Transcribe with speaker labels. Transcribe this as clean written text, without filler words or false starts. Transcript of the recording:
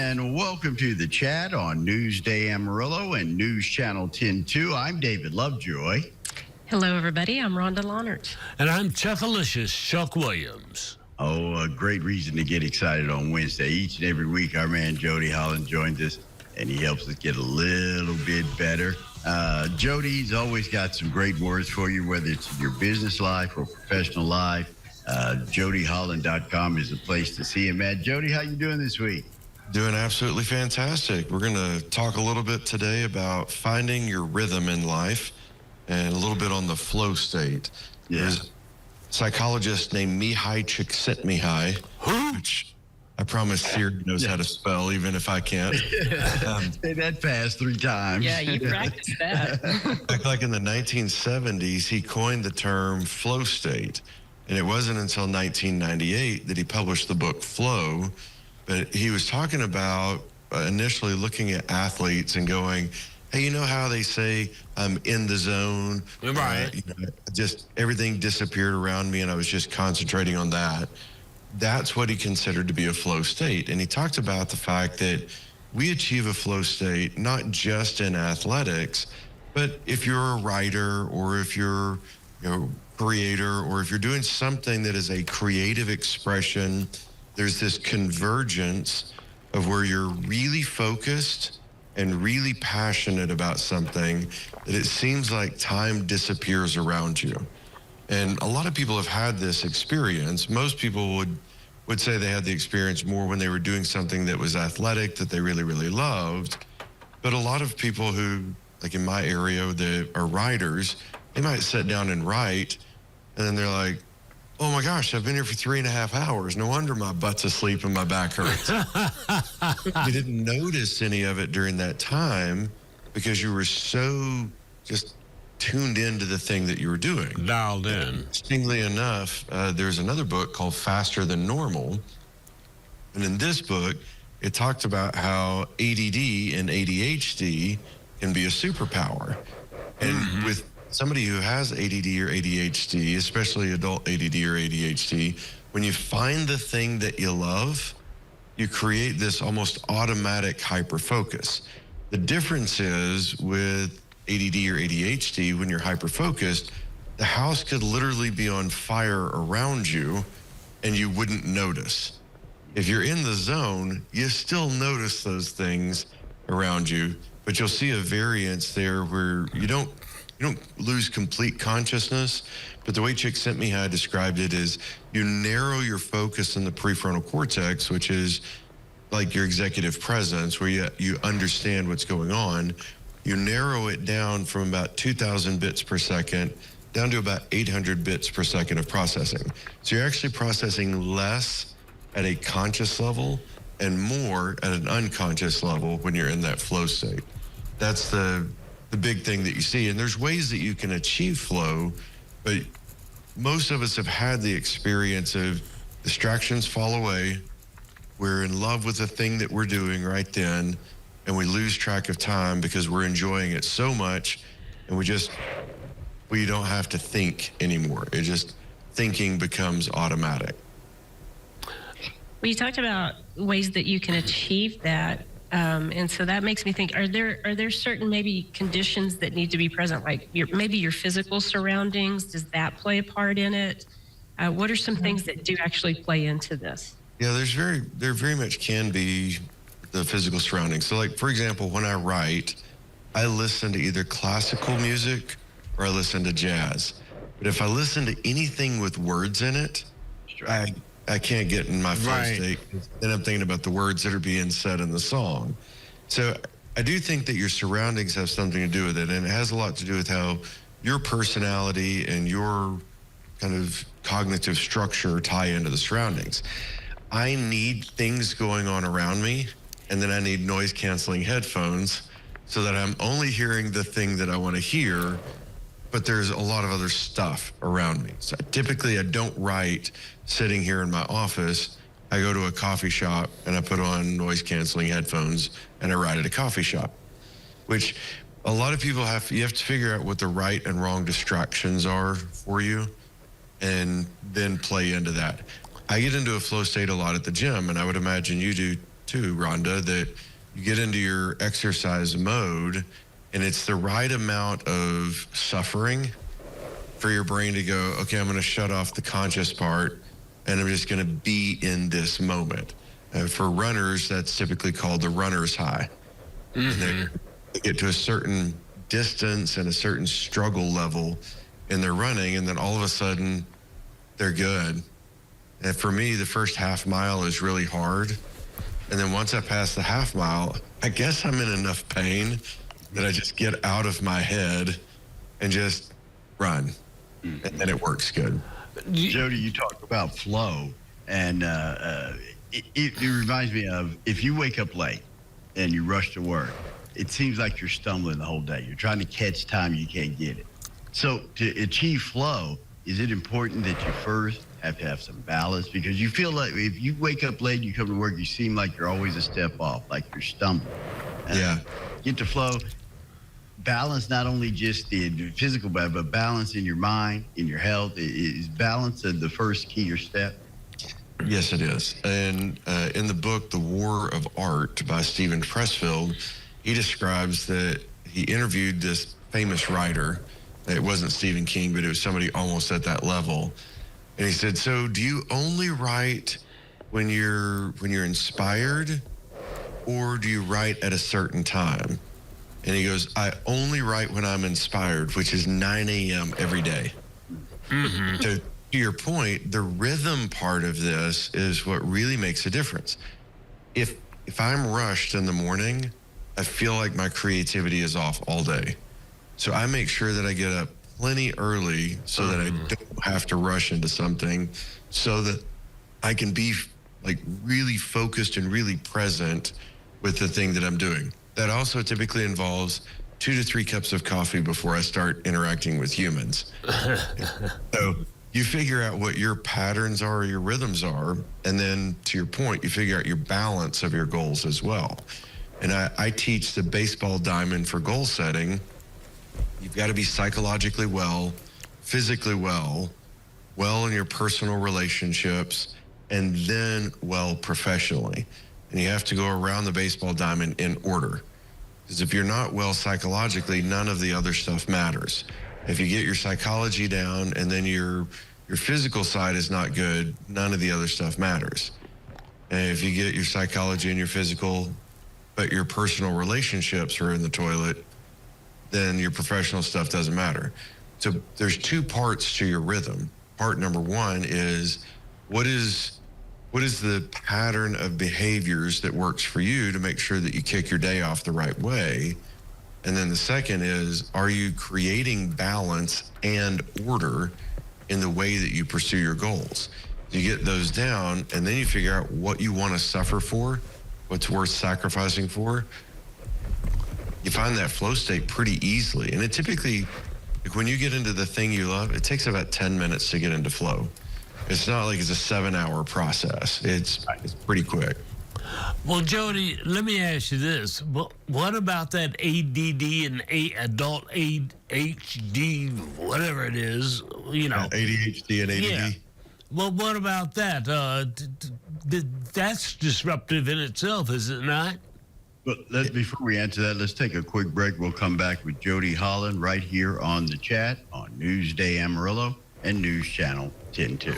Speaker 1: and welcome to the chat on Newsday Amarillo and News Channel 10-2. I'm David Lovejoy.
Speaker 2: Hello, everybody. I'm Rhonda Lawnert.
Speaker 3: And I'm Chuckalicious Chuck Williams.
Speaker 1: Oh, a great reason to get excited on Wednesday. Each and every week, our man Jody Holland joins us, and he helps us get a little bit better. Jody's always got some great words for you, whether it's in your business life or professional life. JodyHolland.com is the place to see him at. Jody, how you doing this week?
Speaker 4: Doing absolutely fantastic. We're going to talk a little bit today about finding your rhythm in life and a little bit on the flow state.
Speaker 1: Yeah.
Speaker 4: There's a psychologist named Mihai Csikszentmihalyi, which I promise Siri knows how to spell, even if I can't.
Speaker 1: Say that fast 3 times.
Speaker 2: Yeah, you practiced that.
Speaker 4: Back like in the 1970s, he coined the term flow state. And it wasn't until 1998 that he published the book Flow. But he was talking about initially looking at athletes and going, hey, you know how they say I'm in the zone?
Speaker 3: Right.
Speaker 4: Just everything disappeared around me and I was just concentrating on that. That's what he considered to be a flow state. And he talked about the fact that we achieve a flow state not just in athletics, but if you're a writer or if you're creator or if you're doing something that is a creative expression, there's this convergence of where you're really focused and really passionate about something that it seems like time disappears around you. And a lot of people have had this experience. Most people would say they had the experience more when they were doing something that was athletic, that they really, really loved. But a lot of people who, like in my area, that are writers, they might sit down and write, and then they're like, oh my gosh, I've been here for 3.5 hours. No wonder my butt's asleep and my back hurts. You didn't notice any of it during that time because you were so just tuned into the thing that you were doing.
Speaker 3: Dialed in.
Speaker 4: Interestingly enough, there's another book called Faster Than Normal. And in this book, it talked about how ADD and ADHD can be a superpower. And with somebody who has ADD or ADHD, especially adult ADD or ADHD, when you find the thing that you love, you create this almost automatic hyperfocus. The difference is with ADD or ADHD, when you're hyperfocused, the house could literally be on fire around you and you wouldn't notice. If you're in the zone, you still notice those things around you, but you'll see a variance there where you don't lose complete consciousness, but the way Csikszentmihalyi described it is you narrow your focus in the prefrontal cortex, which is like your executive presence, where you understand what's going on. You narrow it down from about 2,000 bits per second down to about 800 bits per second of processing. So you're actually processing less at a conscious level and more at an unconscious level when you're in that flow state. That's the big thing that you see. And there's ways that you can achieve flow, but most of us have had the experience of distractions fall away. We're in love with the thing that we're doing right then, and we lose track of time because we're enjoying it so much, and we don't have to think anymore. It just, thinking becomes automatic.
Speaker 2: Well, you talked about ways that you can achieve that. And so that makes me think, are there certain maybe conditions that need to be present, like maybe your physical surroundings? Does that play a part in it? What are some things that do actually play into this?
Speaker 4: Yeah, there very much can be the physical surroundings. So like, for example, when I write, I listen to either classical music or I listen to jazz. But if I listen to anything with words in it, I can't get in my flow state. Then I'm thinking about the words that are being said in the song. So I do think that your surroundings have something to do with it. And it has a lot to do with how your personality and your kind of cognitive structure tie into the surroundings. I need things going on around me, and then I need noise canceling headphones so that I'm only hearing the thing that I want to hear, but there's a lot of other stuff around me. So typically I don't write sitting here in my office. I go to a coffee shop and I put on noise canceling headphones and I write at a coffee shop, which a lot of people you have to figure out what the right and wrong distractions are for you and then play into that. I get into a flow state a lot at the gym, and I would imagine you do too, Rhonda, that you get into your exercise mode and it's the right amount of suffering for your brain to go, okay, I'm going to shut off the conscious part and I'm just going to be in this moment. For runners, that's typically called the runner's high. And they get to a certain distance and a certain struggle level in their running, and then all of a sudden they're good. And for me, the first half mile is really hard. And then once I pass the half mile, I guess I'm in enough pain that I just get out of my head and just run. And then it works good.
Speaker 1: Jody, you talk about flow, and it reminds me of if you wake up late and you rush to work, it seems like you're stumbling the whole day. You're trying to catch time, you can't get it. So to achieve flow, is it important that you first have to have some balance? Because you feel like if you wake up late, you come to work, you seem like you're always a step off, like you're stumbling.
Speaker 4: Yeah.
Speaker 1: Get to flow. Balance not only just the physical, but balance in your mind, in your health. Is balance the first key or step?
Speaker 4: Yes, it is. And in the book, The War of Art by Stephen Pressfield, he describes that he interviewed this famous writer. It wasn't Stephen King, but it was somebody almost at that level. And he said, so do you only write when you're inspired, or do you write at a certain time? And he goes, I only write when I'm inspired, which is 9 a.m. every day. So to your point, the rhythm part of this is what really makes a difference. If I'm rushed in the morning, I feel like my creativity is off all day. So I make sure that I get up plenty early so that I don't have to rush into something, so that I can be like really focused and really present with the thing that I'm doing. That also typically involves 2 to 3 cups of coffee before I start interacting with humans. So you figure out what your patterns are, or your rhythms are, and then to your point, you figure out your balance of your goals as well. And I teach the baseball diamond for goal setting. You've got to be psychologically well, physically well in your personal relationships, and then well professionally. And you have to go around the baseball diamond in order. Because if you're not well psychologically, none of the other stuff matters. If you get your psychology down and then your physical side is not good, none of the other stuff matters. And if you get your psychology and your physical, but your personal relationships are in the toilet, then your professional stuff doesn't matter. So there's 2 parts to your rhythm. Part number 1 is what is the pattern of behaviors that works for you to make sure that you kick your day off the right way? And then the second is, are you creating balance and order in the way that you pursue your goals? You get those down, and then you figure out what you want to suffer for, what's worth sacrificing for. You find that flow state pretty easily. And it typically, like when you get into the thing you love, it takes about 10 minutes to get into flow. It's not like it's a 7-hour process. It's pretty quick.
Speaker 3: Well, Jody, let me ask you this. What about that ADD and adult ADHD, whatever it is, you know?
Speaker 4: ADHD and ADD.
Speaker 3: Yeah. Well, what about that? That's disruptive in itself, is it not?
Speaker 1: But before we answer that, let's take a quick break. We'll come back with Jody Holland right here on the chat on Newsday Amarillo and News Channel 10-2.